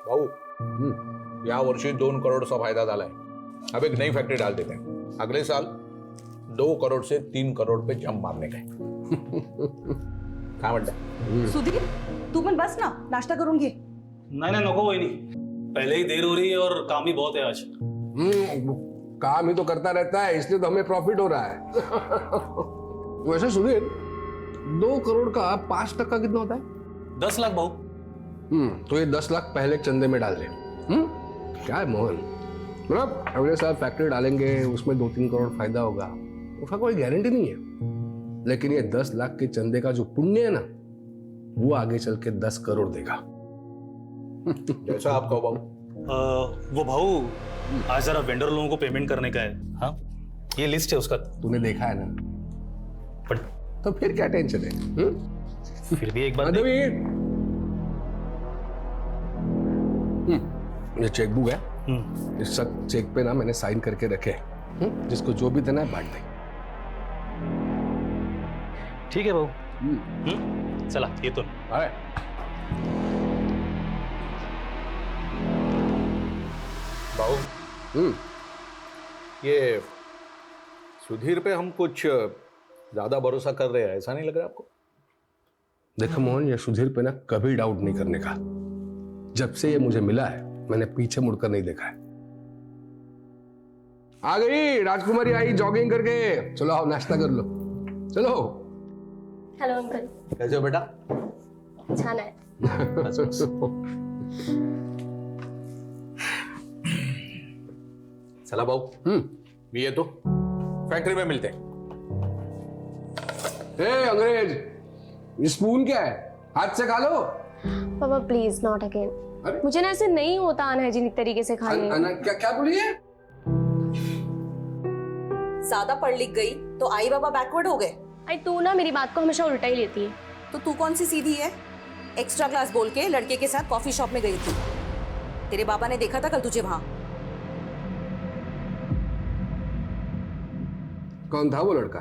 भाऊ या वर्षी 2 करोड़चा फायदा झालाय. अब एक नई फैक्ट्री डाल देते हैं. अगले साल 2 करोड़ से 3 करोड़ पे जंप मारने का है. काय म्हणता? सुधीर तू पण बस ना, नाश्ता करून घे. नहीं नको वही पहले ही देर हो रही है और काम ही बहुत है आज. काम ही तो करता रहता है, इसलिए तो हमें प्रॉफिट हो रहा है. वैसे सुधीर 2 करोड़ का 5% कितना होता है? 10 लाख भाऊ. तो ये 10 लाख पहले चंदे में डाल दे. क्या है मोहन, मतलब अगले साल फैक्ट्री डालेंगे, उसमें 2-3 करोड़ फायदा होगा, उसका कोई गारंटी नहीं है. लेकिन ये 10 लाख के चंदे का जो पुण्य है ना, वो आगे चल के 10 करोड़ देगा. जैसा आप कहो भाऊ. वो भाऊ आज जरा वेंडर लोगों को पेमेंट करने का है. हाँ ये लिस्ट है उसका. तूने देखा है ना, पर तो फिर क्या टेंशन है? फिर भी एक बार ये चेकबुक है, इस सब चेक पे ना मैंने साइन करके रखे हैं. जिसको जो भी देना है बांट दे. ठीक है भाऊ. चला ये तो भाऊ ये सुधीर पे हम कुछ ज्यादा भरोसा कर रहे हैं, ऐसा नहीं लग रहा आपको? देखो मोहन, ये सुधीर पे ना कभी डाउट नहीं करने का. जब से ये मुझे मिला है मैंने पीछे मुड़कर नहीं देखा है. आ गई राजकुमारी, आई जॉगिंग करके. चलो आओ नाश्ता कर लो. चलो. Hello uncle. कैसे हो बेटा? छान है. चला भाऊ, मी येतो. फैक्ट्री में मिलते हैं. अंग्रेज, ये स्पून क्या है? हाथ से खा लो. पापा प्लीज नॉट अगेन. मुझे ना ऐसे नहीं होता अनहाइजीनिक तरीके से खाने. क्या बोली है? ज्यादा पढ़ लिख गई तो आई बाबा बैकवर्ड हो गए. आई तू ना मेरी बात को हमेशा उल्टा ही लेती है. तो तू कौन सी सीधी है? एक्स्ट्रा क्लास बोल के लड़के के साथ कॉफी शॉप में गई थी. तेरे बाबा ने देखा था कल तुझे वहां. कौन था वो लड़का?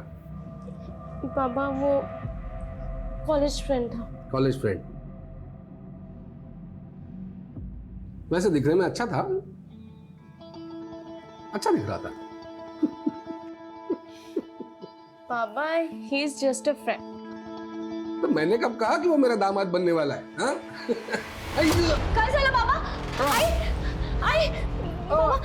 पापा वो कॉलेज फ्रेंड था. College friend? वैसे दिखने में अच्छा था, अच्छा दिख रहा था. पापा he is just a friend. तो मैंने कब कहा कि वो मेरा दामाद बनने वाला है? हाँ? क्या चला पापा? आई आई पापा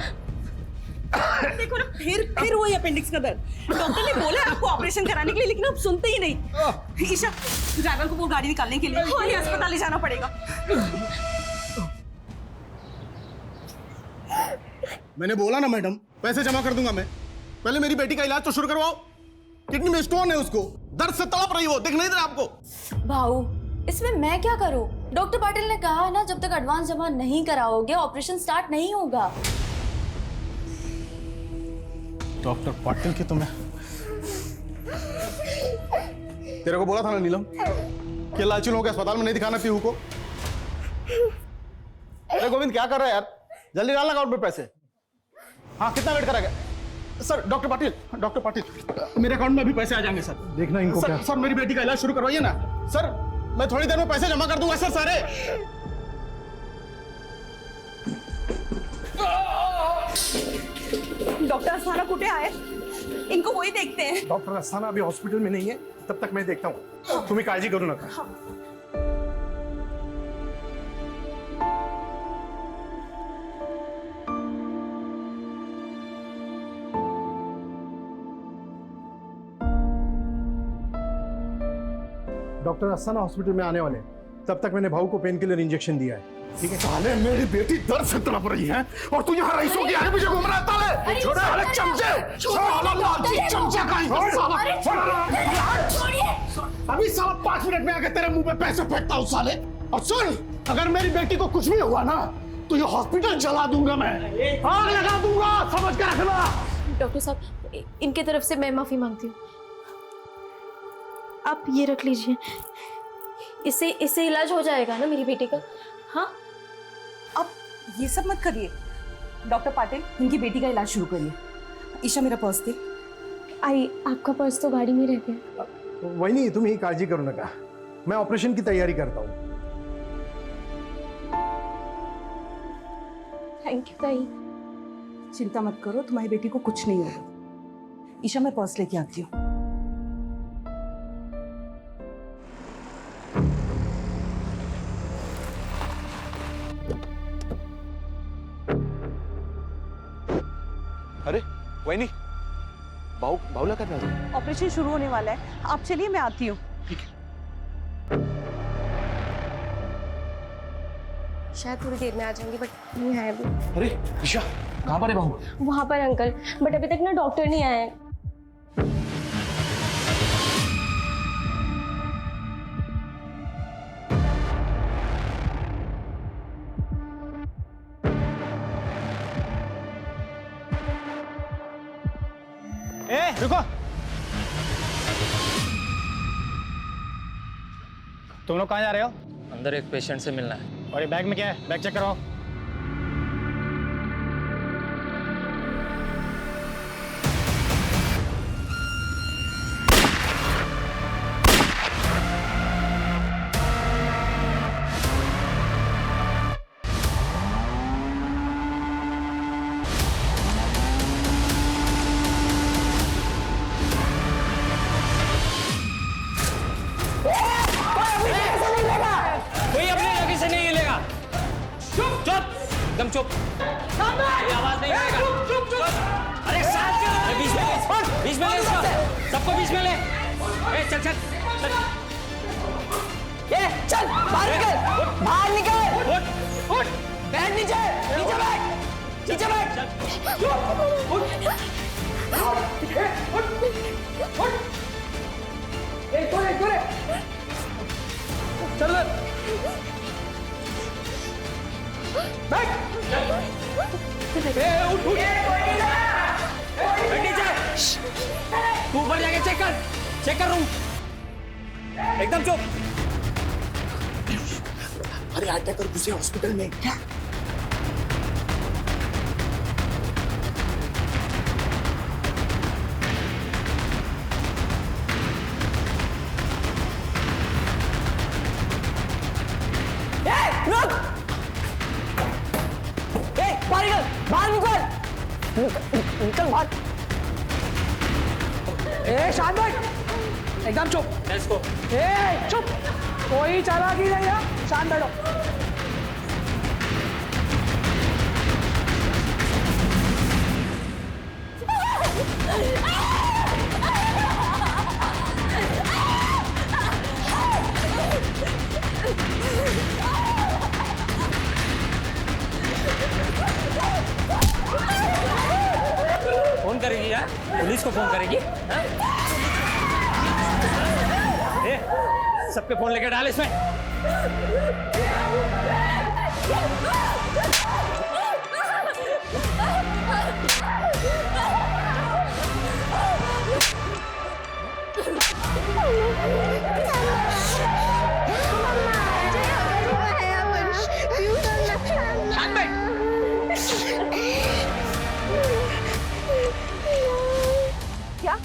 देखो ना, फिर वही अपेंडिक्स का दर्द. डॉक्टर ने बोला आपको ऑपरेशन कराने के लिए, लेकिन आप सुनते ही नहीं. ईशा ड्राइवर को वो गाड़ी निकालने के लिए और अस्पताल ले जाना पड़ेगा. मैंने बोला ना मैडम, पैसे जमा कर दूंगा मैं. पहले मेरी बेटी का इलाज तो शुरू करवाओ. किडनी में स्टोन है, उसको दर्द से तड़प रही हो. दिख नहीं रहा आपको? भाऊ इसमें मैं क्या करूं? डॉक्टर पाटिल ने कहा ना, जब तक एडवांस जमा नहीं कराओगे ऑपरेशन स्टार्ट नहीं होगा. डॉक्टर पाटिल की तुम्हें, तेरे को बोला था ना नीलम कि लालची लोगों के अस्पताल में नहीं दिखाना पीहू को. अरे गोविंद क्या कर रहा है यार? जल्दी डालना अकाउंट में पैसे. हाँ कितना वेट करेगा सर? डॉक्टर पाटिल मेरे अकाउंट में अभी पैसे आ जाएंगे सर. देखना इनको सर, सर मेरी बेटी का इलाज शुरू करवाइए ना सर. मैं थोड़ी देर में पैसे जमा कर दूंगा सर सारे. डॉक्टर अस्थाना कुठे आहे? इनको वही देखते हैं. डॉक्टर अस्थाना अभी हॉस्पिटल में नहीं है, तब तक मैं देखता हूँ. तुम्हें काळजी करू नका. डॉक्टर अस्थाना हॉस्पिटल में आने वाले हैं, तब तक मैंने भाऊ को पेन किलर इंजेक्शन दिया है. ठीक है? साले मेरी बेटी दर्द से तड़प रही है और तू यहाँ रईसों के आगे पीछे घूम रहा है. ताले छोड़े साले चमचे. साला लालची चमचा का है साला. अभी साला 5 मिनट में आके तेरे मुंह पे पैसे फेंकता हूँ साले. और सुन, अगर मेरी बेटी को कुछ भी हुआ ना तो ये हॉस्पिटल जला दूंगा मैं. आग लगा दूंगा, समझ के रखना. डॉक्टर साहब इनके तरफ से मैं माफी मांगती हूँ. आप ये रख लीजिए, इससे इलाज हो जाएगा ना मेरी बेटी का. हाँ आप ये सब मत करिए. डॉक्टर पाटिल इनकी बेटी का इलाज शुरू करिए. ईशा मेरा पर्स दे. आई आपका पर्स तो गाड़ी में रह गया. वही नहीं, तुम ही काळजी करू नका. मैं ऑपरेशन की तैयारी करता हूँ. थैंक यू ताई। चिंता मत करो, तुम्हारी बेटी को कुछ नहीं होगा। ईशा, मैं पर्स लेके आती हूँ। अरे वही नहीं, बाउला करना था। ऑपरेशन शुरू होने वाला है, आप चलिए, मैं आती हूँ। शायद थोड़ी देर में आ जाएंगे, बट नहीं है अभी। अरे ईशा, कहाँ पर है बहू? वहां पर अंकल, बट अभी तक ना डॉक्टर नहीं आए हैं। रुको, तुम लोग कहाँ जा रहे हो? अंदर एक पेशेंट से मिलना है। और ये बैग में क्या है? बैग चेक कराओ। कोई अपने जगह से नहीं हिलेगा। चुप चुप, एकदम चुप। कोई आवाज नहीं करेगा। चुप चुप। अरे साथ चलो। बीच में ले, बीच में ले इसको। सबको बीच में ले। ए चल चल चल। ए चल, बाहर निकल, बाहर निकल। उठ उठ। बैठ नीचे, नीचे बैठ, नीचे बैठ। चल बैठ। उठ उठ। बैठ नीचे। तू ऊपर जाके चेक कर रूम। एकदम चुप। अरे अटैक और घुसे हॉस्पिटल में क्या? बाहर निकल, निकल बाहर। ए शांत बैठ, एकदम चुप। Let's go. ए चुप, कोई चालाकी नहीं है, शांत बैठो। फोन करेगी यार, पुलिस को फोन करेगी। हाँ? ए, सबके फोन लेके डाल इसमें। क्या?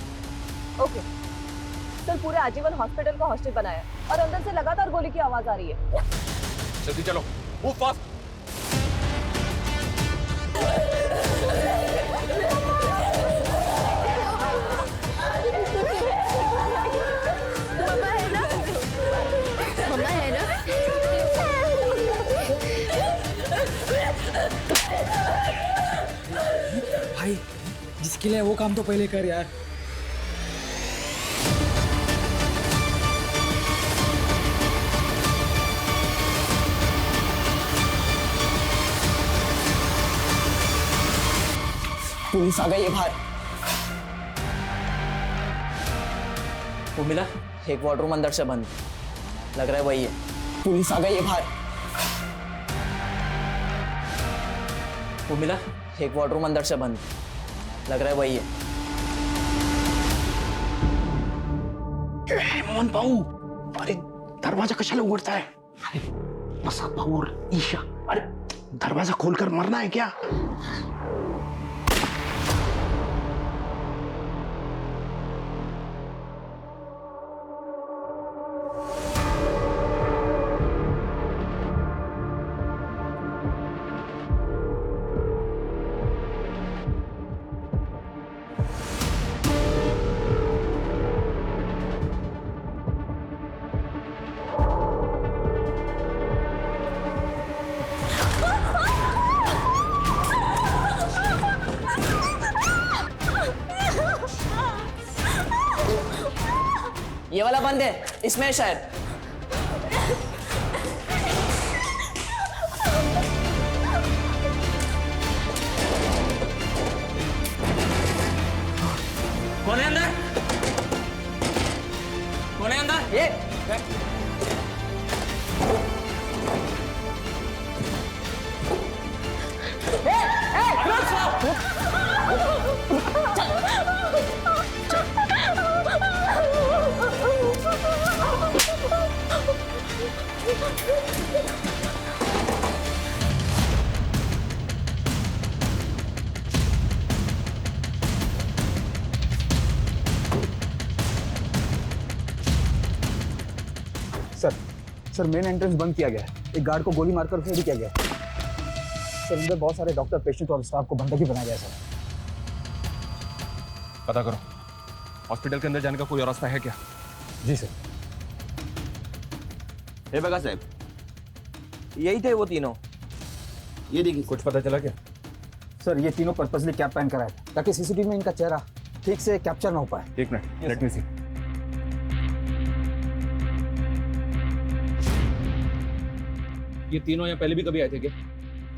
ओके, सर पूरे आजीवन हॉस्पिटल को हॉस्टल बनाया और अंदर से लगातार गोली की आवाज आ रही है। जल्दी चलो, मूव फास्ट। मम्मा है ना? भाई, जिसके लिए वो काम तो पहले कर यार। पुलिस आ गई है बाहर। वो मिला? एक वार्डरूम अंदर से बंद, लग रहा है वही है। पुलिस आ गई है बाहर। वो मिला? एक वार्डरूम अंदर से बंद, लग रहा है वही है। मोहन भाऊ, अरे दरवाजा कशाला उघडता है? अरे प्रसाद भाऊ और ईशा, अरे दरवाजा खोलकर मरना है क्या? बंद है, इसमें है शायद। कौन है अंदर? कौन है अंदर? ये सर मेन एंट्रेंस बंद किया गया है। एक गार्ड को गोली मारकर फेरी किया गया है। सर अंदर बहुत सारे डॉक्टर, पेशेंट और स्टाफ को बंधक ही बनाया गया है सर। पता करो हॉस्पिटल के अंदर जाने का कोई और रास्ता है क्या? जी सर। हे बगा साहब, यही थे वो तीनों। ये देखिए। कुछ पता चला क्या? सर ये तीनों पर्पसली कैप पहन कर आए थे ताकि सीसीटीवी में इनका चेहरा ठीक से कैप्चर ना हो पाए। एक मिनट, लेट मी सी। ये तीनों यहाँ पहले भी कभी आए थे क्या?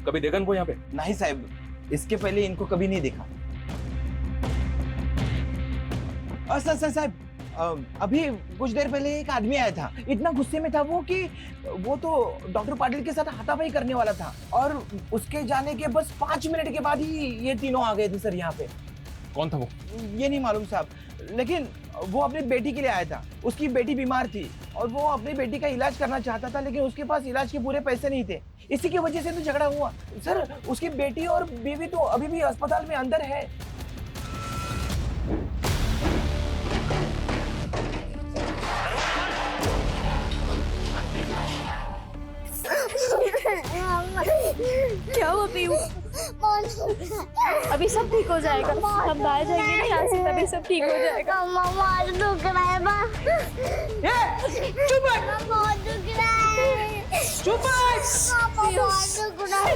कभी देखा इनको यहाँ पे? नहीं साहब, इसके पहले इनको कभी नहीं देखा। और सर साहब, अभी कुछ देर पहले एक आदमी आया था। इतना गुस्से में था वो कि वो तो डॉक्टर पाटिल के साथ हाथापाई करने वाला था, और उसके जाने के बस 5 मिनट के बाद ही ये तीनों आ गए थे सर यहाँ पे। कौन था वो? ये नहीं मालूम साहब, लेकिन वो अपनी बेटी के लिए आया था। उसकी बेटी बीमार थी और वो अपनी बेटी का इलाज करना चाहता था, लेकिन उसके पास इलाज के पूरे पैसे नहीं थे। इसी की वजह से तो झगड़ा हुआ सर। उसकी बेटी और बीवी तो अभी भी अस्पताल में अंदर है। क्या हुआ पीयू? अभी सब ठीक हो जाएगा। हम बाहर जाएंगे ना यहाँ से, तभी सब ठीक हो जाएगा। बहुत दुख रहा है माँ। चुप है। बहुत दुख रहा है। चुप है। बहुत दुख रहा है।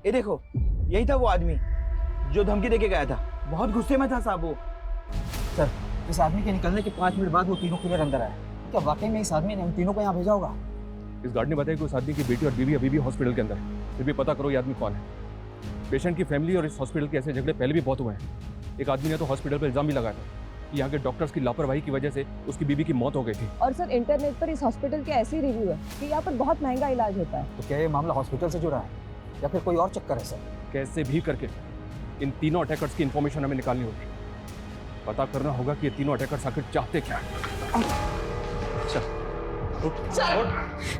ये देखो, यही था वो आदमी जो धमकी देके गया था। बहुत गुस्से में था साहब वो। सर इस आदमी के निकलने के 5 मिनट बाद वो तीनों फिर अंदर आए। क्या वाकई में इस आदमी ने हम तीनों को यहाँ भेजा होगा? इस गार्ड ने बताया कि उस आदमी की बेटी और बीवी अभी भी हॉस्पिटल के अंदर है। फिर भी पता करो ये आदमी कौन है। पेशेंट की फैमिली और इस हॉस्पिटल के ऐसे झगड़े पहले भी बहुत हुए हैं। एक आदमी ने तो हॉस्पिटल पर इल्जाम भी लगाया था कि यहाँ के डॉक्टर्स की लापरवाही की वजह से उसकी बीवी की मौत हो गई थी। और सर इंटरनेट पर इस हॉस्पिटल के ऐसी रिव्यू है कि यहाँ पर बहुत महंगा इलाज होता है। तो क्या ये मामला हॉस्पिटल से जुड़ा है या फिर कोई और चक्कर है सर? कैसे भी करके इन तीनों अटैकर्स की इंफॉर्मेशन हमें निकालनी होगी। पता करना होगा कि ये तीनों अटैकर्स आखिर चाहते क्या हैं। चल,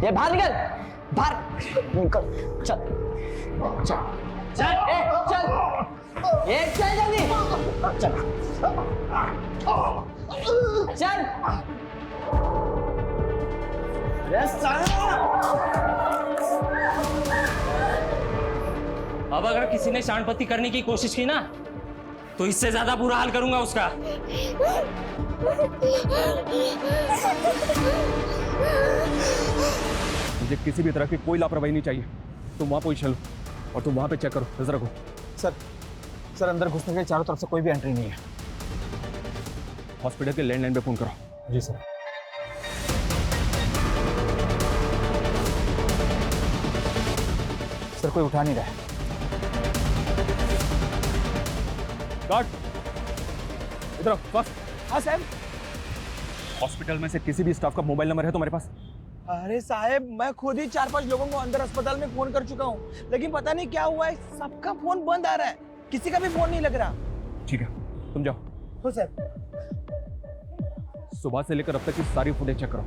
ये बाहर निकल, बाहर निकल, चल, चल, चल, चल, चल जल्दी, चल, चल, अब अगर किसी ने शांतपति करने की कोशिश की ना, तो इससे ज्यादा बुरा हाल करूंगा उसका। मुझे किसी भी तरह की कोई लापरवाही नहीं चाहिए। तुम वहां पोजीशन लो और तुम वहां पे चेक करो, नजर रखो। सर अंदर घुसने के लिए चारों तरफ से कोई भी एंट्री नहीं है। हॉस्पिटल के लैंडलाइन पे फोन करो। जी सर। सर कोई उठा नहीं रहा है। गार्ड इधर बस। हाँ साहब। हॉस्पिटल में से किसी भी स्टाफ का मोबाइल नंबर है तुम्हारे पास? अरे साहब, मैं खुद ही 4-5 लोगों को अंदर अस्पताल में फोन कर चुका हूँ, लेकिन पता नहीं क्या हुआ है, सबका फोन बंद आ रहा है। किसी का भी फोन नहीं लग रहा। ठीक है, तुम जाओ। हो साहब। सुबह से लेकर अब तक की सारी फुटेज चेक करो,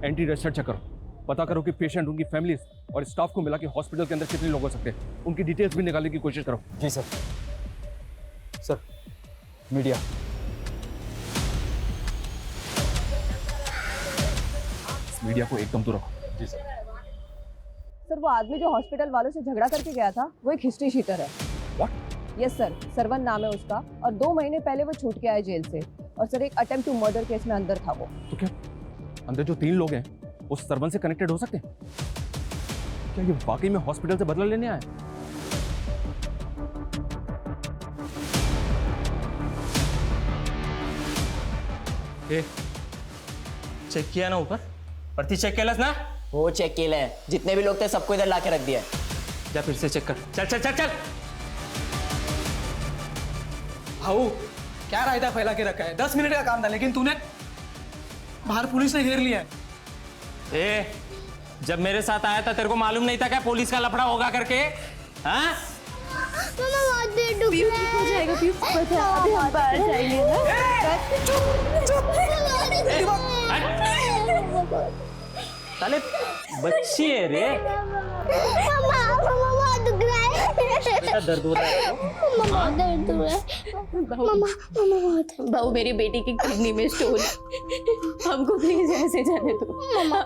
एंटी रजिस्टर चेक करो, पता करो कि पेशेंट, उनकी फैमिलीज और स्टाफ को मिला के हॉस्पिटल के अंदर कितने लोग हो सकते हैं, उनकी डिटेल्स भी निकालने की कोशिश करो। जी सर। Sir media. मीडिया को एकदम दूर रखो। जी सर। सर वो आदमी जो हॉस्पिटल वालों से झगड़ा करके गया था वो एक हिस्ट्री शीटर है। यस सर, सरवन नाम है उसका और 2 महीने पहले वो छूट के आया जेल से। और सर एक अटेम्प्ट टू मर्डर केस में अंदर था वो। तो क्या अंदर जो 3 लोग हैं उस सरवन से कनेक्टेड हो सकते हैं? क्या ये वाकई में हॉस्पिटल से बदला लेने आए? चेक किया ना ऊपर? प्रति चेक केलस ना? वो चेक किया है, जितने भी लोग थे सबको इधर ला के रख दिया है। जा फिर से चेक कर। चल चल चल चल। भाऊ क्या रायता फैला के रखा है? 10 मिनट का काम था लेकिन तूने बाहर पुलिस ने घेर लिया है। जब मेरे साथ आया था तेरे को मालूम नहीं था क्या पुलिस का लफड़ा होगा करके? हाँ? पीयू ठीक हो जाएगा, पीयू अभी हम बाहर जाएंगे ना। साले बच्ची है रे। बेटा दर्द हो रहा है? दर्द हो रहा है। बहू मेरी बेटी की किडनी में स्टोन। हमको प्लीज ऐसे जाने दो।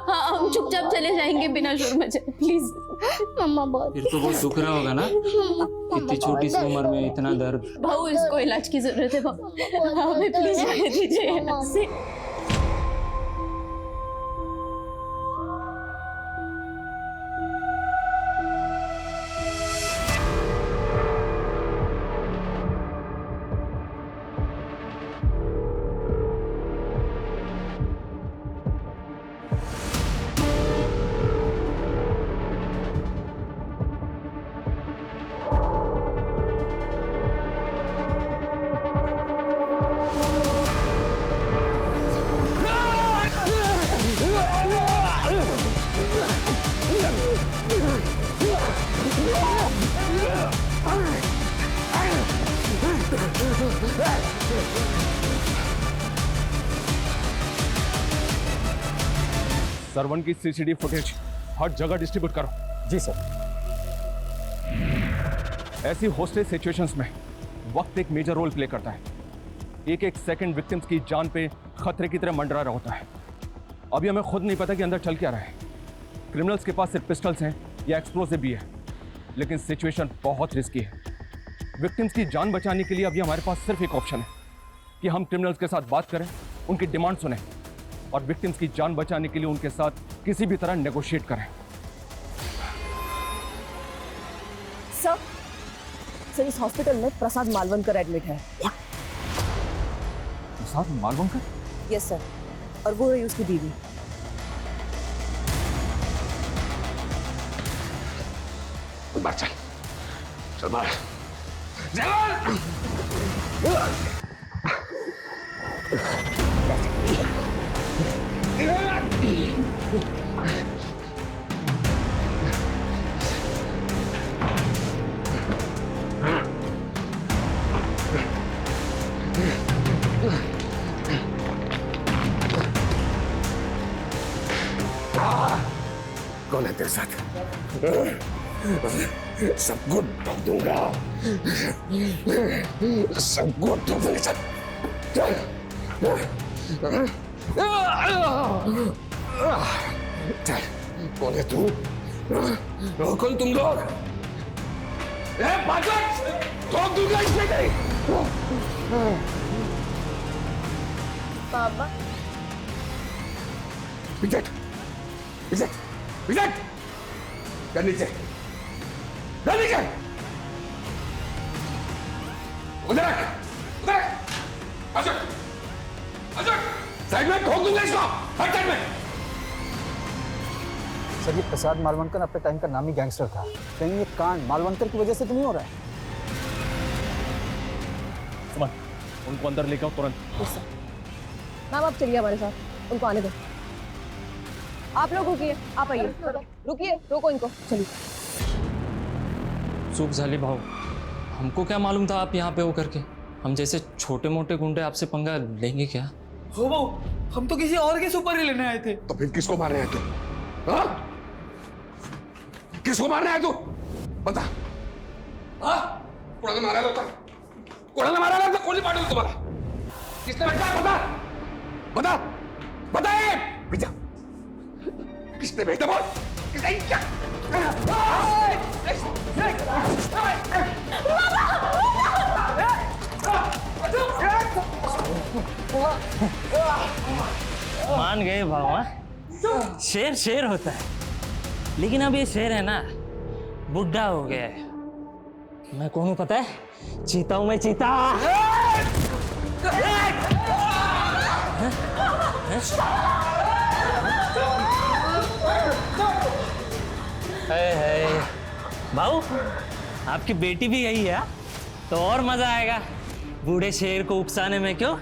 हाँ हम चुपचाप चले जाएंगे बिना शोर मचाए, प्लीज। मम्मा बहुत फिर तो बहुत दुख रहा होगा ना, इतनी छोटी सी उम्र में इतना दर्द। बहू इसको इलाज की जरूरत है, हमें प्लीज जाने दीजिए यहाँ से। सरवन की सीसीटीवी फुटेज हर जगह डिस्ट्रीब्यूट करो। जी सर। ऐसी हॉस्टेज सिचुएशंस में वक्त एक मेजर रोल प्ले करता है। एक एक सेकंड विक्टिम्स की जान पे खतरे की तरह मंडरा रहा होता है। अभी हमें खुद नहीं पता कि अंदर चल क्या रहा है। क्रिमिनल्स के पास सिर्फ पिस्टल्स हैं या एक्सप्लोसिव भी है, लेकिन सिचुएशन बहुत रिस्की है। विक्टिम्स की जान बचाने के लिए अभी हमारे पास सिर्फ एक ऑप्शन है कि हम क्रिमिनल्स के साथ बात करें, उनकी डिमांड सुनें और विक्टिम्स की जान बचाने के लिए उनके साथ किसी भी तरह नेगोशिएट करें। सर इस हॉस्पिटल में प्रसाद मालवनकर एडमिट है। प्रसाद मालवनकर? यस सर, और वो है उसकी बीवी। बाहर चल बाहर। कौन है तेरे साथ? सबको ठोक दूंगा, सबको ठोक दूंगा। चल चल, कौन है तू? कौन तुम लोग? ठोक दूंगा इसमें कहीं। पापा विजय विजय विजय कर नीचे, कर नीचे, उधर रख, उधर रख, अशोक, अशोक, साइड में ठोक दूंगा इसको, हर साइड में। सर ये प्रसाद मालवनकर अपने टाइम का नामी गैंगस्टर था। कहीं ये कांड मालवनकर की वजह से तो नहीं हो रहा है? समझ, उनको अंदर लेकर आओ तुरंत। मैम आप चलिए हमारे साथ, उनको आने दो। आप लोग रुकिए, आप आइए, रुकिए, रोको इनको, चलिए। चूक झाली भाऊ, हमको क्या मालूम था आप यहाँ पे हो करके। हम जैसे छोटे मोटे गुंडे आपसे पंगा लेंगे क्या? हो भाऊ, हम तो किसी और के सुपर ही लेने आए थे। तो फिर किसको मारने आए तू? हाँ? किसको मारने आए तू? बता। हाँ? कोणाला मारायला होता? कोणाला मारायला होता? कोणी पाठवलं तुम्हाला? किसने भेजा? बता, बता, बता ये! भेजा। किसने भेजा बोल? मान गए भावा, शेर शेर होता है, लेकिन अब ये शेर है ना बुढ़ा हो गया है। मैं कौन हूं पता है? चीता हूं मैं, चीता। भाऊ, आपकी बेटी भी यही है तो और मजा आएगा बूढ़े शेर को उकसाने में, क्यों?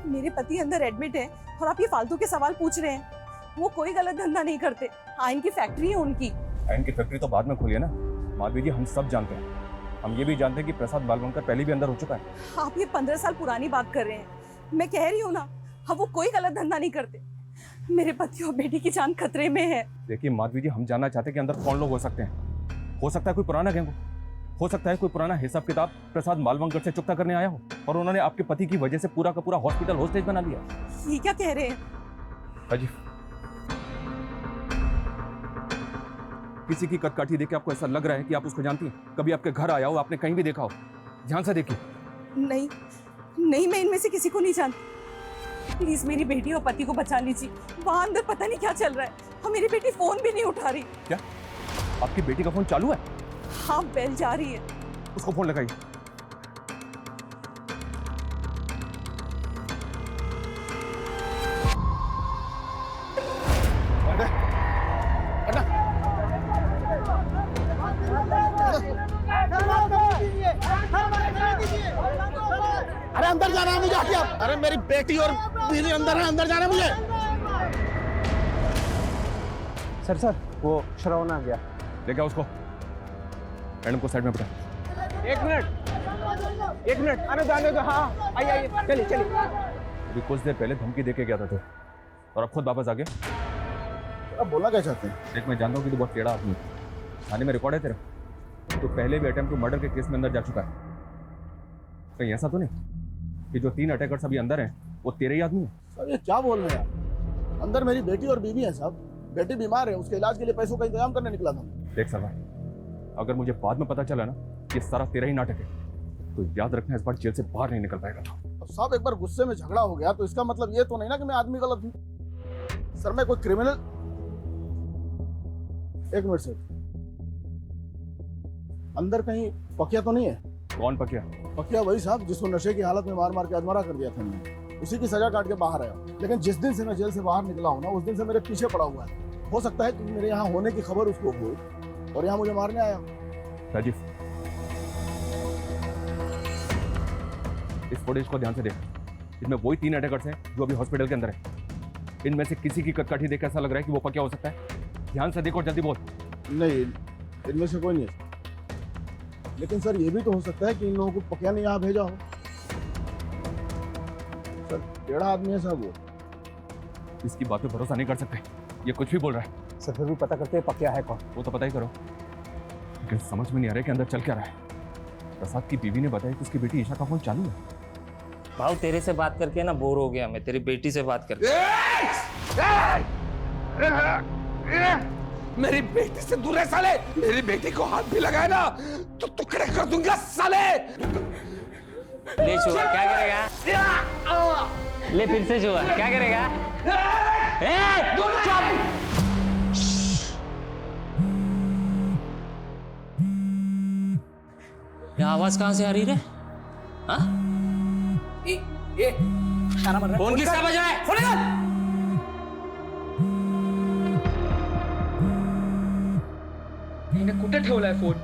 मेरे पति अंदर एडमिट है और आप ये फालतू के सवाल पूछ रहे हैं। वो कोई गलत धंधा नहीं करते। आयन की फैक्ट्री है उनकी। आयन की फैक्ट्री तो बाद में खोली है ना माधवी जी, हम सब जानते हैं। हम ये भी जानते हैं कि प्रसाद बालवंकर पहले भी अंदर हो चुका है। आप ये 15 साल पुरानी बात कर रहे हैं। मैं कह रही हूँ ना, अब वो कोई गलत धंधा नहीं करते। मेरे पति और बेटी की जान खतरे में है। देखिए माधवी जी, हम जानना चाहते हैं कि अंदर कौन लोग हो सकते हैं। हो सकता है कोई पुराना गैंग हो सकता है कोई पुराना हिसाब किताब प्रसाद मालवंकर से चुकता करने आया हो और उन्होंने आपके पति की वजह से पूरा का पूरा हॉस्पिटल होस्टेज बना लिया। ये क्या कह रहे हैं? अजी, किसी की कदकाठी देख के आपको ऐसा लग रहा है कि आप उसको जानती हैं? कभी आपके घर आया हो, आपने कहीं भी देखा हो? ध्यान से देखिए। नहीं नहीं, मैं इनमें से किसी को नहीं जानती। प्लीज मेरी बेटी और पति को बचा लीजिए। वहां अंदर पता नहीं क्या चल रहा है और मेरी बेटी फोन भी नहीं उठा रही। क्या आपकी बेटी का फोन चालू है? हाँ, बेल जा रही है। उसको फोन लगाइए। अरे अंदर जाना है मुझे, आके आप। अरे मेरी बेटी और बीवी अंदर है, अंदर जाना है मुझे। सर वो श्रवण आ गया। लेके आओ उसको। मैडम को साइड में बिठा। एक मिनट आने दो। हाँ आइए चलिए। अभी कुछ देर पहले धमकी देके गया था तो, और अब खुद वापस आ गया। अब बोलना क्या चाहते हैं? देख, मैं जानता हूँ कि तू बहुत टेढ़ा आदमी है। थाने में रिकॉर्ड है तेरा। तो पहले भी अटेम्प्ट टू मर्डर के केस में अंदर जा चुका है। कहीं ऐसा तो नहीं कि जो 3 अटैकर्स अभी अंदर हैं वो तेरे ही आदमी है? सर ये क्या बोल रहे हैं आप? अंदर मेरी बेटी और बीवी है साहब। बेटी बीमार है, उसके इलाज के लिए पैसों का इंतजाम करने निकला था। देख सरदार, अगर मुझे बाद में पता चला ना कि सारा तेरा ही नाटक है तो याद रखना, इस बार जेल से बाहर नहीं निकल पाएगा। अब साहब एक बार गुस्से में झगड़ा हो गया तो इसका मतलब ये तो नहीं ना कि मैं आदमी गलत हूँ। सर मैं कोई क्रिमिनल। एक मिनट सर, अंदर कहीं पकिया तो नहीं है? कौन पकिया? पकिया वही साहब जिसको नशे की हालत में मार मार के अधमरा कर दिया था मैंने। उसी की सजा काट के बाहर आया। लेकिन जिस दिन से मैं जेल से बाहर निकला हूँ ना, उस दिन से मेरे पीछे पड़ा हुआ है। हो सकता है कि मेरे यहाँ होने की खबर उसको हो और यहाँ मुझे मारने आया। राजीव, इस फुटेज को ध्यान से देख। इसमें वही 3 अटैकर्स हैं जो अभी हॉस्पिटल के अंदर है। इनमें से किसी की कदकाठी देख ऐसा लग रहा है कि वो पकिया हो सकता है। ध्यान से देखो, जल्दी बोल। नहीं, इनमें से कोई नहीं है। लेकिन सर ये भी तो हो सकता है कि इन लोगों को पकिया ने यहाँ भेजा हो। सर टेढ़ा आदमी है साहब वो। इसकी बात पे भरोसा नहीं कर सकते, ये कुछ भी बोल रहा है। सर फिर भी पता करते हैं पकिया है कौन। वो तो पता ही करो, लेकिन समझ में नहीं आ रहा है कि अंदर चल क्या रहा है। प्रसाद की बीवी ने बताया कि उसकी बेटी ईशा का फोन चालू है। भाऊ, तेरे से बात करके ना बोर हो गया मैं, तेरी बेटी से बात करके। मेरी बेटी से दूर है साले। मेरी बेटी को हाथ भी लगाए ना तो टुकड़े कर दूंगा साले। ले छुआ, क्या करेगा? ले फिर से छुआ, क्या करेगा? ये आवाज कहाँ से आ रही रे? हाँ? फोन किसका बज रहा है? फोन निकाल। कुठे ठेवलाय फोन?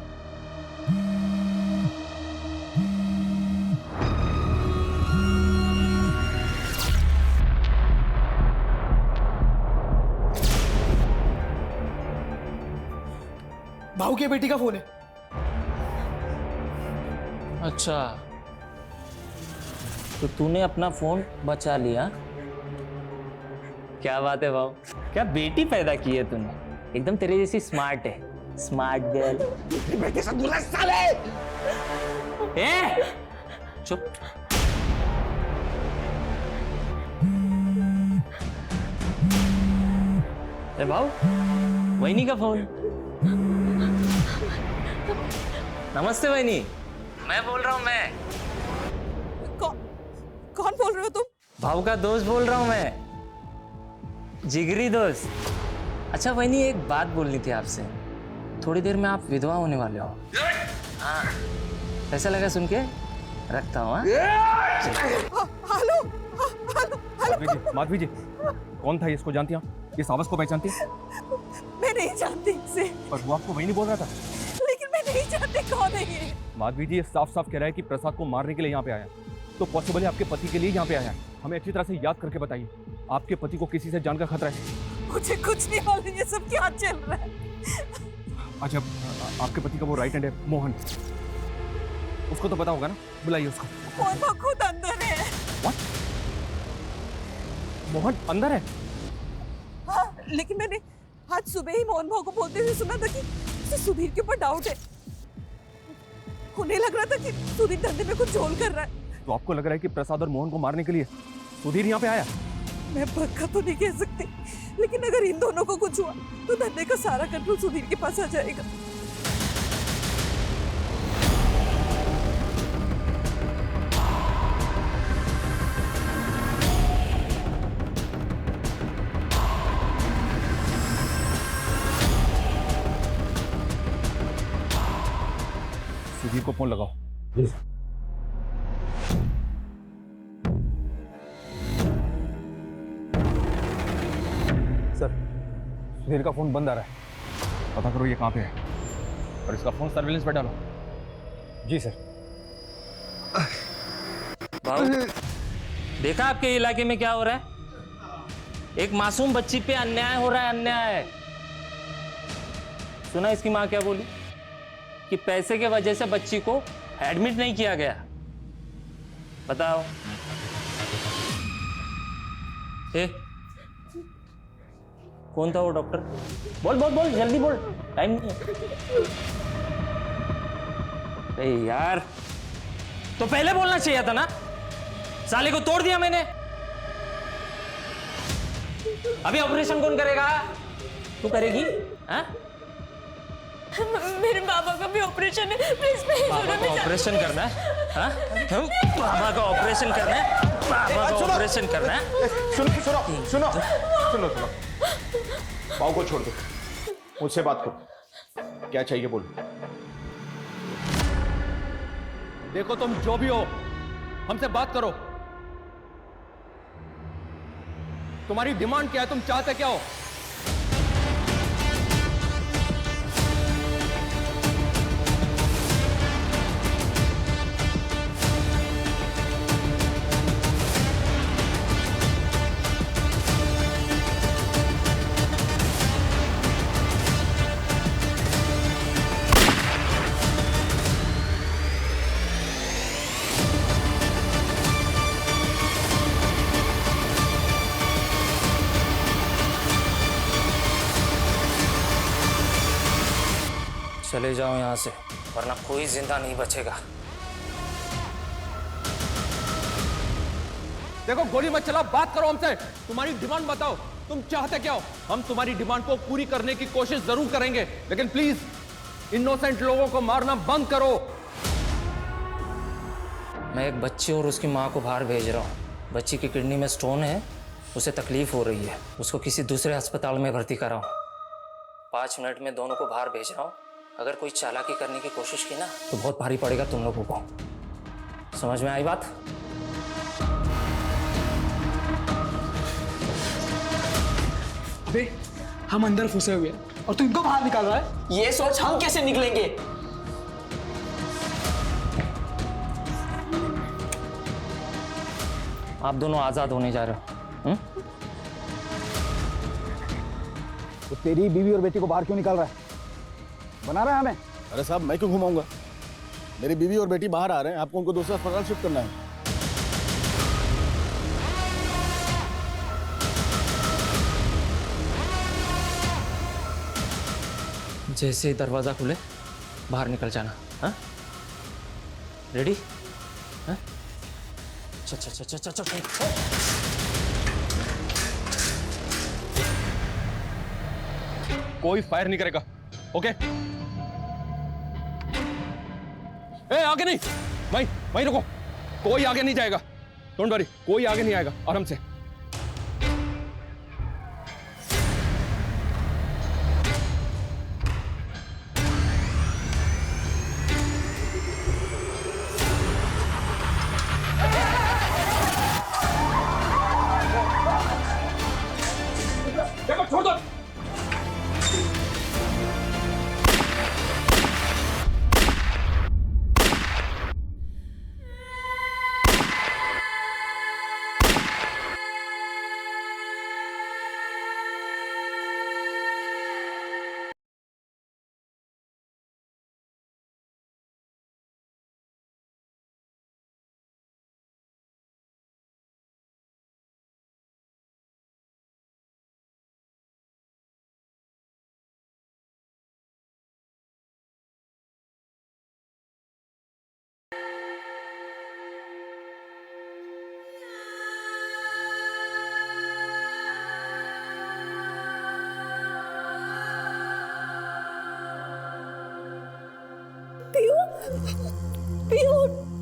भाऊ की बेटी का फोन है। अच्छा, तो तूने अपना फोन बचा लिया क्या बात है भाऊ, क्या बेटी पैदा की है तूने, एकदम तेरे जैसी स्मार्ट है, स्मार्ट गर्ल। बेटे से दूर रह साले। ए चुप। अरे भाऊ, वहीनी का फोन। नमस्ते वहीनी, मैं बोल रहा हूँ। मैं कौन बोल रहे हो तुम? भाऊ का दोस्त बोल रहा हूँ मैं, जिगरी दोस्त। अच्छा वहीनी, एक बात बोलनी थी आपसे। थोड़ी देर में आप विधवा होने वाले हो। हाँ, कैसा लगा सुन के? रखता हूँ। हेलो माधवी जी, कौन था ये? इसको जानती हैं? इस आवाज को पहचानती हैं? मैं नहीं जानती इसे। पर वो आपको वही नहीं बोल रहा था। लेकिन मैं नहीं जानती कौन है ये। माधवी जी, ये साफ साफ कह रहा है कि प्रसाद को मारने के लिए यहाँ पे आया, तो पॉसिबल है आपके पति के लिए यहाँ पे आया है। हमें अच्छी तरह से याद करके बताइए, आपके पति को किसी से जान का खतरा है? मुझे कुछ नहीं मालूम, ये सब क्या चल रहा है। अच्छा, आपके पति का वो राइट हैंड है मोहन, उसको तो पता होगा ना, बुलाइए उसको। मोहन खुद अंदर है। What? मोहन अंदर है? हाँ, लेकिन मैंने आज सुबह ही मोहन भाव को बोलते हुए सुना था कि उसे सुधीर के ऊपर डाउट है। उन्हें लग रहा था कि सुधीर धंधे में कुछ झोल कर रहा है। तो आपको लग रहा है कि प्रसाद और मोहन को मारने के लिए सुधीर यहाँ पे आया? मैं पक्का तो नहीं कह सकती, लेकिन अगर इन दोनों को कुछ हुआ तो धंधे का सारा कंट्रोल सुधीर के पास आ जाएगा। सुधीर को फोन लगाओ। सर, सुधीर का फोन बंद आ रहा है। पता करो ये कहाँ पे है और इसका फोन सर्विलेंस पे डालो। जी सर। भाऊ, देखा आपके इलाके में क्या हो रहा है? एक मासूम बच्ची पे अन्याय हो रहा है, अन्याय। सुना इसकी माँ क्या बोली? कि पैसे के वजह से बच्ची को एडमिट नहीं किया गया। बताओ। ए, कौन था वो डॉक्टर? बोल बोल बोल, जल्दी बोल, टाइम नहीं है। अरे यार, तो पहले बोलना चाहिए था ना। साले को तोड़ दिया मैंने। अभी ऑपरेशन कौन करेगा? तू करेगी? हाँ? मेरे बाबा का भी ऑपरेशन है, प्लीज बाबा का ऑपरेशन करना है? हाँ? बाबा का ऑपरेशन करना है? बाबा का ऑपरेशन करना है? सुनो सुनो सुनो सुनो सुनो, पाव को छोड़ दो, मुझसे बात करो। क्या चाहिए बोलो। देखो तुम जो भी हो, हमसे बात करो। तुम्हारी डिमांड क्या है? तुम चाहते क्या हो? चले जाओ यहाँ से, वरना कोई जिंदा नहीं बचेगा। देखो, गोली मत चलाओ, बात करो हमसे। तुम्हारी डिमांड बताओ, तुम चाहते क्या हो? हम तुम्हारी डिमांड को पूरी करने की कोशिश जरूर करेंगे, लेकिन प्लीज इनोसेंट लोगों को मारना बंद करो। मैं एक बच्ची और उसकी माँ को बाहर भेज रहा हूँ। बच्ची की किडनी में स्टोन है, उसे तकलीफ हो रही है, उसको किसी दूसरे अस्पताल में भर्ती कराओ। 5 मिनट में दोनों को बाहर भेज रहा हूँ। अगर कोई चालाकी करने की कोशिश की ना तो बहुत भारी पड़ेगा तुम लोगों को। समझ में आई बात? अबे, हम अंदर फंसे हुए हैं और तू इनको बाहर निकाल रहा है। ये सोच हम कैसे निकलेंगे? आप दोनों आजाद होने जा रहे हो। तो तेरी बीवी और बेटी को बाहर क्यों निकाल रहा है? बना रहा है हमें? अरे साहब, मैं क्यों घुमाऊंगा? मेरी बीवी और बेटी बाहर आ रहे हैं, आपको उनको दूसरा अस्पताल शिफ्ट करना है। जैसे ही दरवाजा खुले बाहर निकल जाना। हाँ, रेडी? हाँ, चल चल चल चल चल। कोई फायर नहीं करेगा, ओके? ए, आगे नहीं, वहीं रुको। कोई आगे नहीं जाएगा, डोंट वरी, कोई आगे नहीं आएगा, आराम से। देखो, छोड़ दो।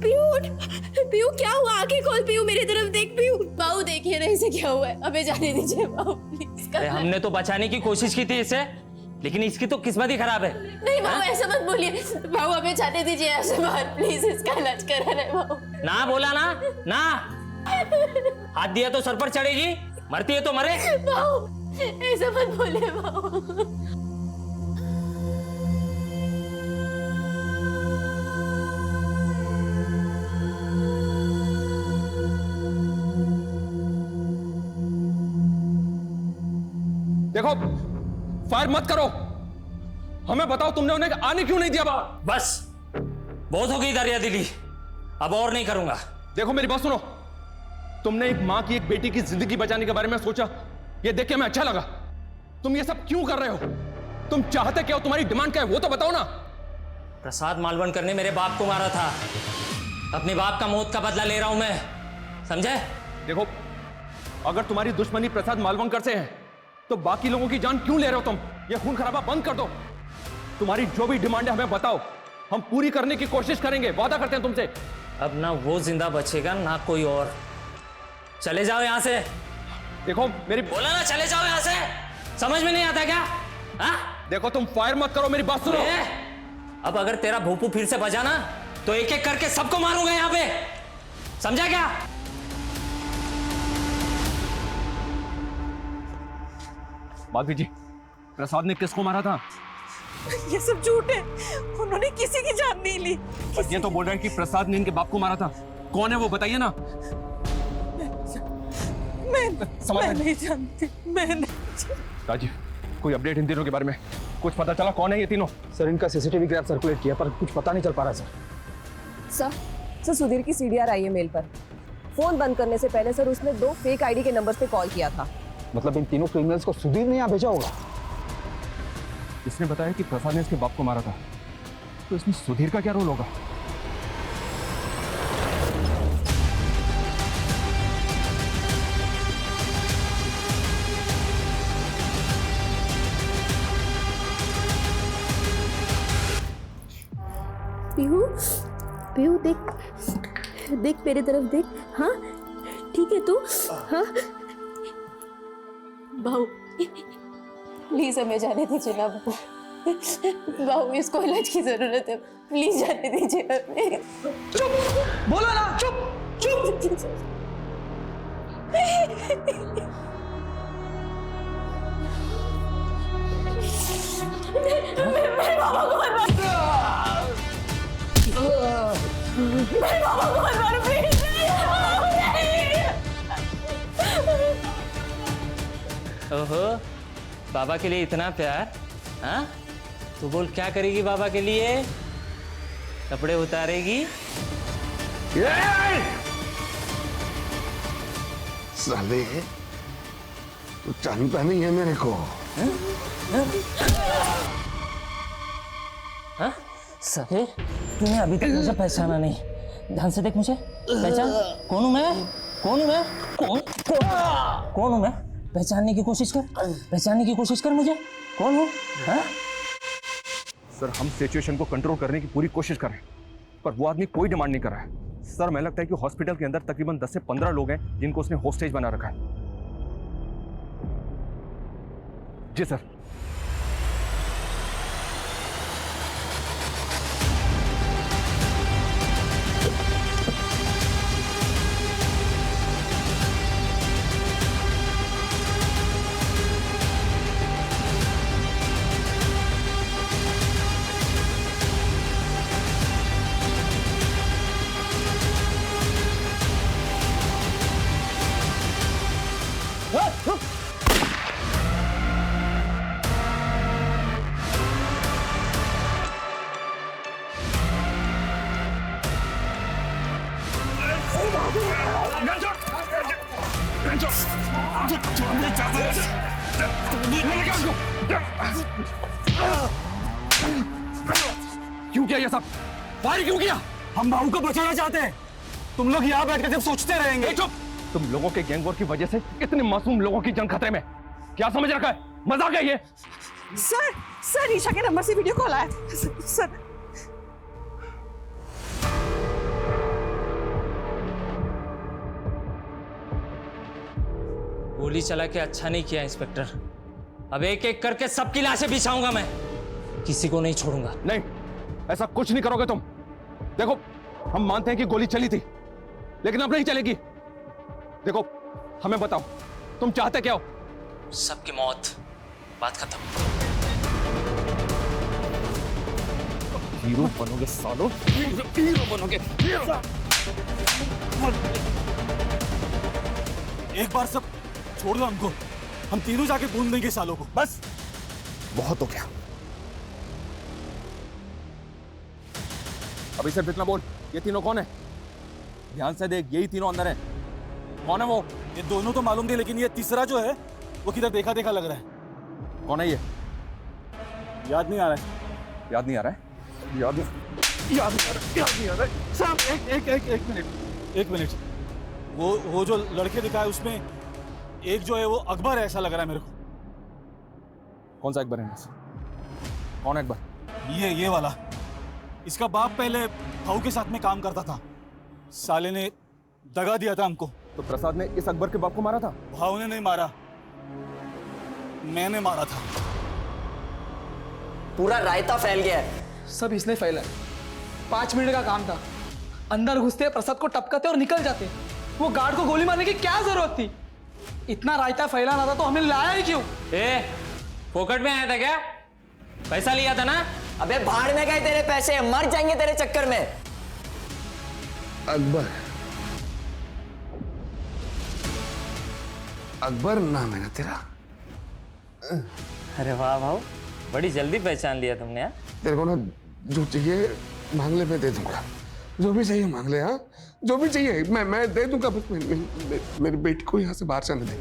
पीयू, पीयू क्या हुआ? आंखें खोल पीयू, मेरी तरफ देख पीयू। बाबू देखिए ना इसे क्या हुआ है, हमें जाने दीजिए बाबू प्लीज। हमने तो बचाने की कोशिश की थी इसे, लेकिन इसकी तो किस्मत ही खराब है। नहीं बाबू ऐसा मत बोलिए, बाबू हमें जाने दीजिए ऐसे बाहर प्लीज, इसका इलाज करा रहे बाबू। ना बोला ना, ना हाथ दिया तो सर पर चढ़ेगी, मरती है तो मरे। बाबू ऐसा मत बोलिए बाबू। देखो, फायर मत करो, हमें बताओ तुमने उन्हें आने क्यों नहीं दिया बाहर? बस बहुत हो गई दरिया दिली, अब और नहीं करूंगा। देखो मेरी बात सुनो, तुमने एक मां की, एक बेटी की जिंदगी बचाने के बारे में सोचा, ये देख के हमें अच्छा लगा। तुम ये सब क्यों कर रहे हो? तुम चाहते क्या हो? तुम्हारी डिमांड क्या है वो तो बताओ ना। प्रसाद मालवणकर ने मेरे बाप को मारा था, अपने बाप का मौत का बदला ले रहा हूं मैं, समझे? देखो, अगर तुम्हारी दुश्मनी प्रसाद मालवणकर से है तो बाकी लोगों की जान क्यों ले रहे हो तुम? ये खून खराबा बंद कर दो। तुम्हारी जो भी डिमांड है हमें बताओ, हम पूरी करने की कोशिश करेंगे, वादा करते हैं तुमसे। अब ना वो जिंदा बचेगा ना कोई और। चले जाओ यहां से। देखो मेरी, बोला ना चले जाओ यहां से, समझ में नहीं आता क्या? हाँ? देखो तुम फायर मत करो, मेरी बात सुनो। अब अगर तेरा भूपू फिर से बजा ना तो एक एक करके सबको मारूंगा यहाँ पे, समझा क्या? माधवी जी, प्रसाद ने किसको मारा था? ये सब झूठ है, उन्होंने किसी की जान नहीं ली। ये तो बोल रहे हैं कि प्रसाद ने इनके बाप को मारा था। कौन है वो बताइए ना। मैं नहीं जानती, मैं नहीं। राजीव, कोई अपडेट इन तीनों के बारे में? कुछ पता चला कौन है ये तीनों? सर इनका सीसीटीवी ग्राफ सर्कुलेट किया पर कुछ पता नहीं चल पा रहा सर सुधीर की सीडीआर आई है मेल पर। फोन बंद करने से पहले सर उसने 2 फेक आईडी के नंबर पे कॉल किया था। मतलब इन तीनों क्रिमिनल्स को सुधीर ने यहाँ भेजा होगा। इसने बताया कि प्रसाद ने इसके बाप को मारा था, तो इसमें सुधीर का क्या रोल होगा? पीहू, पीहू देख मेरी तरफ देख। हाँ ठीक है तू? हाँ बाबू प्लीज हमें जाने दीजिए ना बाबू, बाबू इसको इलाज की जरूरत है, प्लीज जाने दीजिए हमें। चुप, बोलो ना, चुप चुप। मेरे बाबा को मत मार, मेरे बाबा को मत मार प्लीज। ओहो, बाबा के लिए इतना प्यार? हाँ, तो बोल क्या करेगी बाबा के लिए? कपड़े उतारेगी? साले, तू चांदी पहनी है मेरे को? हाँ साले तूने अभी तक मुझे पहचाना नहीं। ध्यान से देख मुझे, पहचान कौन हूँ मैं, कौन हूँ मैं, कौन हूँ मैं? पहचानने की कोशिश कर, पहचानने की कोशिश कर मुझे, कौन हूँ? हाँ? सर हम सिचुएशन को कंट्रोल करने की पूरी कोशिश कर रहे हैं, पर वो आदमी कोई डिमांड नहीं कर रहा है। सर मैं लगता है कि हॉस्पिटल के अंदर तकरीबन 10 से 15 लोग हैं जिनको उसने होस्टेज बना रखा है। जी सर। क्यों किया ये सब? फायर क्यों किया? हम बाबू को बचाना चाहते हैं। तुम लोग यहाँ बैठ कर जब सोचते रहेंगे। चुप! तुम लोगों के गैंग वॉर की वजह से इतने मासूम लोगों की जान खतरे में। क्या समझ रखा है? मजाक है ये? सर ईशा के नंबर से वीडियो कॉल आया था सर। गोली चला के अच्छा नहीं किया इंस्पेक्टर। अब एक एक करके सबकी लाशें बिछाऊंगा मैं, किसी को नहीं छोड़ूंगा। नहीं, ऐसा कुछ नहीं करोगे तुम। देखो हम मानते हैं कि गोली चली थी, लेकिन अब नहीं चलेगी। देखो हमें बताओ तुम चाहते क्या हो? सबकी मौत, बात खत्म। हीरो बनोगे सालो, हीरो बनोगे। एक बार सब छोड़ दो हमको, हम तीनों जाके भून देंगे सालों को, बस। बहुत हो गया। अभी सिर्फ इतना बोल, ये तीनों कौन है? ध्यान से देख, यही तीनों अंदर है। कौन है वो? ये दोनों तो मालूम नहीं, लेकिन ये तीसरा जो है वो किधर देखा देखा लग रहा है। कौन है ये? याद नहीं आ रहा है। याद नहीं आ रहा है? याद नहीं आ रहा है। साहब एक मिनट। वो जो लड़के दिखा है उसमें एक जो है वो अकबर है, ऐसा लग रहा है मेरे को। कौन सा अकबर है? कौन है अकबर? ये वाला। इसका बाप पहले भाऊ के साथ में काम करता था। साले ने दगा दिया था हमको। तो प्रसाद ने इस अकबर के बाप को मारा था? भाऊ ने नहीं मारा, मैंने मारा था। पूरा रायता फैल गया है। सब इसने फैला है। 5 मिनट का काम था, अंदर घुसते प्रसाद को टपकाते और निकल जाते। वो गार्ड को गोली मारने की क्या जरूरत थी? इतना रायता फैलाना था तो हमें लाया ही क्यों? फोकट में आया था क्या? पैसा लिया था ना? अबे भाड़ में गए तेरे पैसे, मर जाएंगे तेरे चक्कर में। अकबर नाम है ना तेरा? अरे वाह भाऊ, बड़ी जल्दी पहचान लिया तुमने। यार तेरे को ना जो चाहिए मांग ले, मैं दे दूंगा। जो भी चाहिए मांग ले। हाँ, जो भी चाहिए मैं दे दूंगा। बस मेरी बेटी को यहाँ से बाहर जाने दे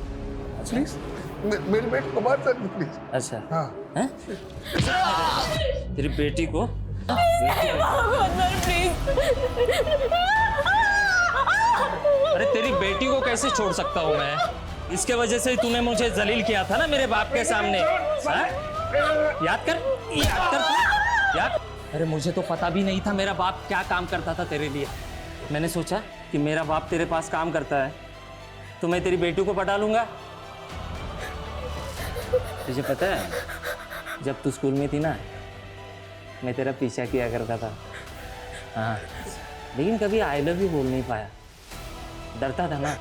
प्लीज। मेरी बेटी को बाहर जाने दे प्लीज। अच्छा हाँ। तेरी बेटी को? अरे तेरी बेटी को कैसे छोड़ सकता हूँ मैं? इसके वजह से तूने मुझे जलील किया था ना मेरे बाप के सामने। याद कर याद। अरे मुझे तो पता भी नहीं था मेरा बाप क्या काम करता था तेरे लिए। मैंने सोचा कि मेरा बाप तेरे पास काम करता है तो मैं तेरी बेटी को पटा लूंगा। तुझे पता है जब तू स्कूल में थी ना, मैं तेरा पीछा किया करता था। हाँ, लेकिन कभी आई लव यू बोल नहीं पाया, डरता था ना।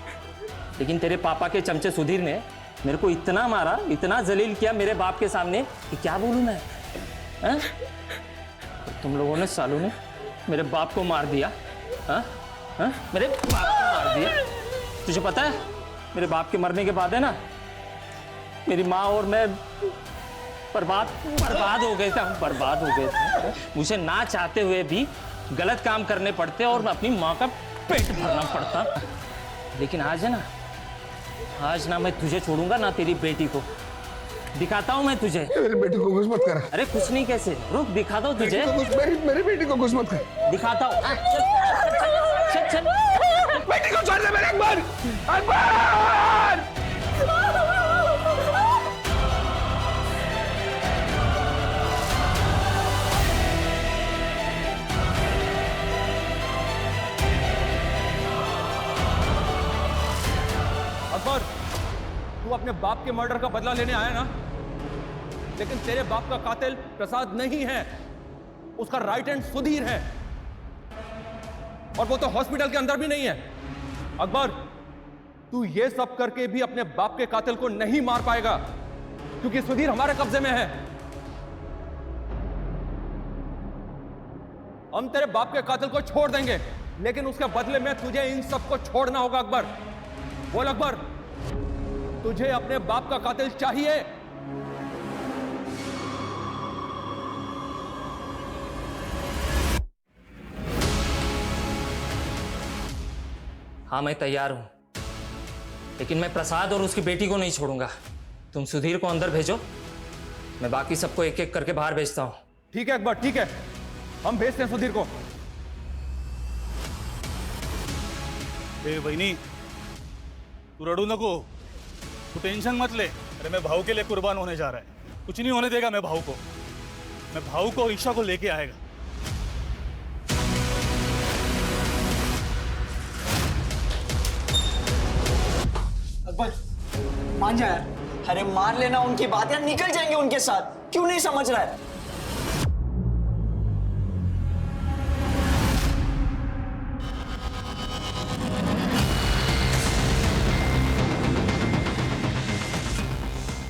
लेकिन तेरे पापा के चमचे सुधीर ने मेरे को इतना मारा, इतना जलील किया मेरे बाप के सामने कि क्या बोलूं मैं। हाँ? तुम लोगों ने, सालों ने मेरे बाप को मार दिया। हाँ? हाँ? मेरे बाप को मार दिया। तुझे पता है मेरे बाप के मरने के बाद है ना, मेरी माँ और मैं बर्बाद हो गए थे। हम बर्बाद हो गए थे। मुझे ना चाहते हुए भी गलत काम करने पड़ते और अपनी माँ का पेट भरना पड़ता। लेकिन आज है ना, आज ना मैं तुझे छोड़ूंगा ना तेरी बेटी को। दिखाता हूँ मैं तुझे। मेरी बेटी को कुछ मत कर। अरे कुछ नहीं, कैसे रुक, दिखाता हूँ तुझे। मेरी बेटी को कुछ मत कर। दिखाता हूँ। चल चल। बेटी को छोड़ दे मेरे अकबर। अकबर! अकबर, तू अपने बाप के मर्डर का बदला लेने आया ना, लेकिन तेरे बाप का कातिल प्रसाद नहीं है, उसका राइट हैंड सुधीर है, और वो तो हॉस्पिटल के अंदर भी नहीं है। अकबर, तू ये सब करके भी अपने बाप के कातिल को नहीं मार पाएगा, क्योंकि सुधीर हमारे कब्जे में है। हम तेरे बाप के कातिल को छोड़ देंगे, लेकिन उसके बदले में तुझे इन सबको छोड़ना होगा। अकबर, बोल अकबर, तुझे अपने बाप का कातिल चाहिए? हाँ मैं तैयार हूं, लेकिन मैं प्रसाद और उसकी बेटी को नहीं छोड़ूंगा। तुम सुधीर को अंदर भेजो, मैं बाकी सबको एक एक करके बाहर भेजता हूं। ठीक है अकबर, ठीक है, हम भेजते हैं सुधीर को। ए बहनी, तू रड़ू नको, तू टेंशन मत ले। अरे मैं भाऊ के लिए कुर्बान होने जा रहा है, कुछ नहीं होने देगा मैं भाऊ को। मैं भाऊ को और ईशा को लेके आएगा। अकबर मान जा यार। अरे मान लेना उनकी बात यार, निकल जाएंगे उनके साथ। क्यों नहीं समझ रहा है?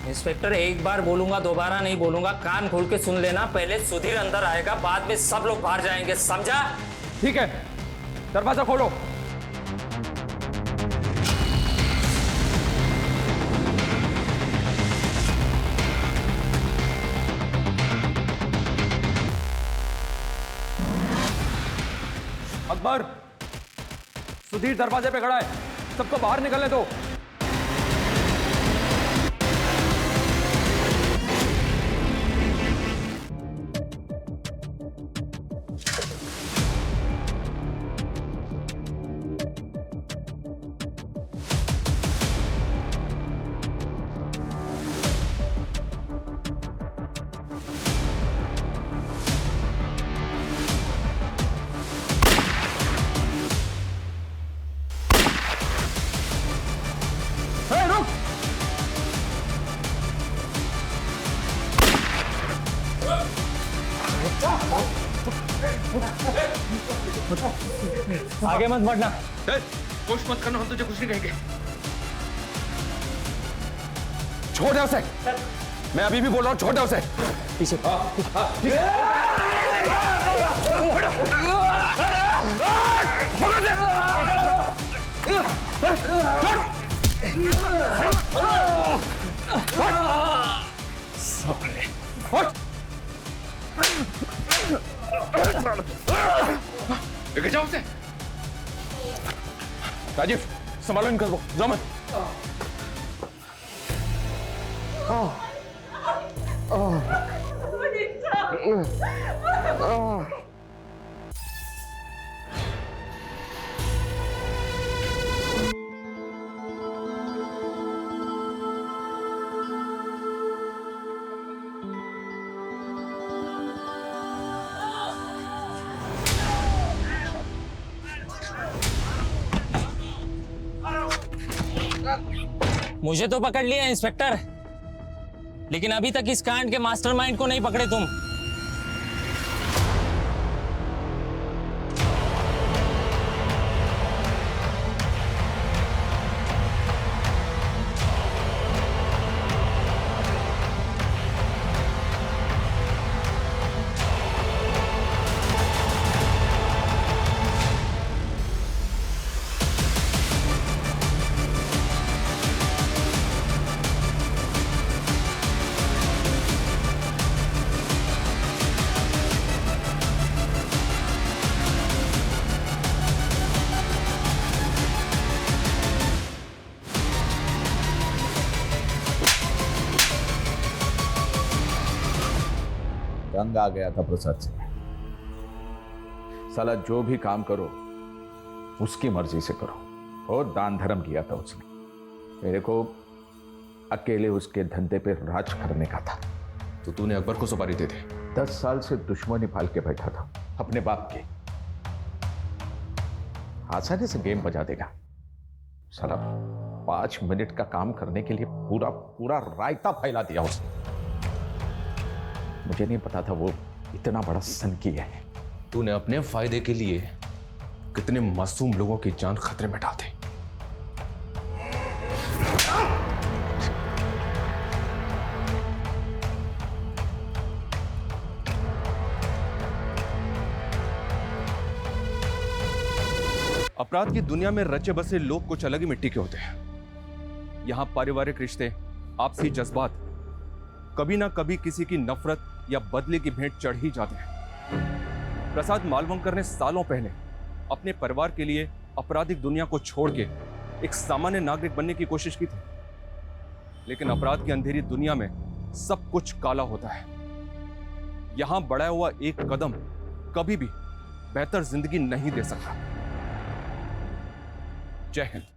इंस्पेक्टर, एक बार बोलूंगा, दोबारा नहीं बोलूंगा, कान खोल के सुन लेना। पहले सुधीर अंदर आएगा, बाद में सब लोग बाहर जाएंगे, समझा? ठीक है, दरवाजा खोलो। अकबर, सुधीर दरवाजे पे खड़ा है, सबको बाहर निकलने दो। आगे मत बढ़ना। कोशिश मत करना, हम तुझे कुछ नहीं कहेंगे। छोड़ दे उसे, मैं अभी भी बोल रहा हूँ, छोड़ दे उसे। पीछे। लेके जाओ उसे। राजीव, संभालो इनको, जाओ मत। मुझे तो पकड़ लिया इंस्पेक्टर, लेकिन अभी तक इस कांड के मास्टरमाइंड को नहीं पकड़े तुम। तंग आ गया था प्रसाद से। साला जो भी काम करो उसकी मर्जी से करो। बहुत दान धर्म किया था उसने। मेरे को अकेले उसके धंधे पे राज करने का था। तो तूने अकबर को सुपारी दे दी? 10 साल से दुश्मनी पाल के बैठा था अपने बाप के। आसानी से गेम बजा देगा साला। 5 मिनट का काम करने के लिए पूरा पूरा रायता फैला दिया उसने। मुझे नहीं पता था वो इतना बड़ा सनकी है। तूने अपने फायदे के लिए कितने मासूम लोगों की जान खतरे में डाल दी। अपराध की दुनिया में रचे बसे लोग कुछ अलग ही मिट्टी के होते हैं। यहां पारिवारिक रिश्ते, आपसी जज्बात कभी ना कभी किसी की नफरत या बदले की भेंट चढ़ ही जाते हैं। प्रसाद मालवंकर ने सालों पहले अपने परिवार के लिए आपराधिक दुनिया को छोड़ के एक सामान्य नागरिक बनने की कोशिश की थी, लेकिन अपराध की अंधेरी दुनिया में सब कुछ काला होता है। यहां बढ़ाया हुआ एक कदम कभी भी बेहतर जिंदगी नहीं दे सकता। जय हिंद।